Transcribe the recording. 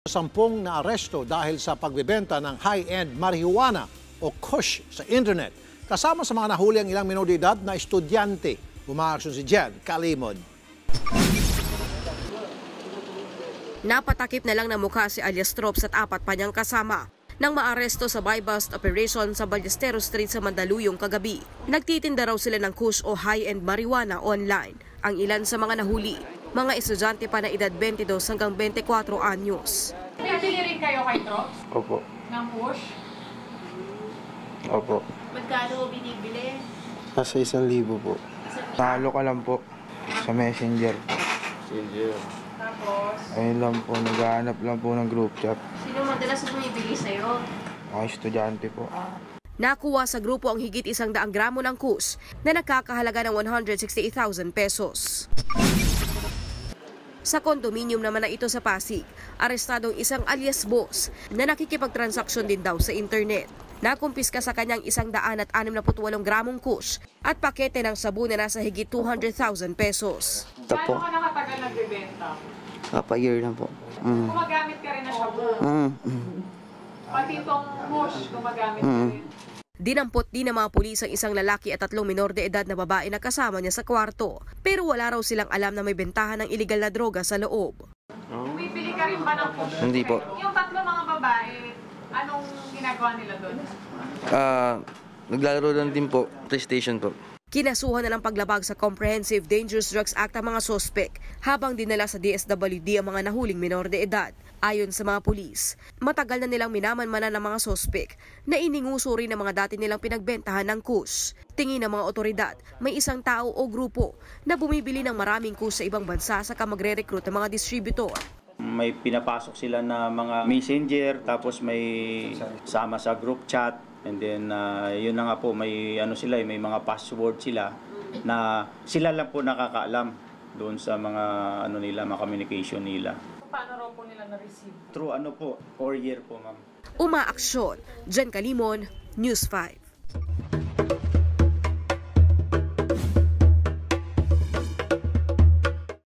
10 na aresto dahil sa pagbebenta ng high-end marijuana o kush sa internet. Kasama sa mga nahuli ang ilang menor de edad na estudyante. Umaaksyon si Jen Kalimod. Napatakip na lang na mukha si alias Trops at 4 pa niyang kasama nang maaresto sa buy-bust operation sa Ballesteros Street sa Mandaluyong kagabi. Nagtitinda raw sila ng kush o high-end marijuana online. Ang ilan sa mga nahuli, mga estudyante pa na edad 22 hanggang 24 anyos. Bibili rin kayo kay Trops? Opo. Ng kush? Opo. Magkano binibili? Nasa 1,000 po. Talo ka lang po sa Messenger. Tapos? Ayun lang po, naghahanap lang po ng group chat. Sino madalas bumibili sa'yo? Mga estudyante po. Nakuha sa grupo ang higit 100 gramo ng kush na nakakahalaga ng 168,000 pesos. Sa kondominium naman na ito sa Pasig, arestadong isang alias Boss na nakikipagtransaksyon din daw sa internet. Nakumpiska sa kanyang 168 gramong kush at pakete ng sabon na nasa higit 200,000 pesos. Gaano ka nakatagal nagbebenta? Year na po. Gumagamit ka rin ng sabon? Pati itong kush, gumagamit ka rin? Dinampot din ng mga pulis ang isang lalaki at 3 menor de edad na babae na kasama niya sa kwarto. Pero wala raw silang alam na may bentahan ng iligal na droga sa loob. Bumibili ka rin ba ng kush? Hindi po. Yung 3 mga babae, anong ginagawa nila doon? Naglalaro lang din po, PlayStation po. Kinasuhan na ng paglabag sa Comprehensive Dangerous Drugs Act ang mga sospek habang dinala sa DSWD ang mga nahuling menor de edad. Ayon sa mga pulis, matagal na nilang minamanmanan ng mga sospek na ininguso rin ng mga dati nilang pinagbentahan ng kush. Tingin ng mga otoridad, may isang tao o grupo na bumibili ng maraming kush sa ibang bansa saka magre-recruit ng mga distributor. May pinapasok sila na mga messenger, tapos may sama sa group chat. And then, yun na nga po, may may mga password sila na sila lang po nakakaalam doon sa mga mga communication nila. Paano raw po nila na-receive? Through courier po, ma'am. Umaaksyon, Jen Kalimon, News 5.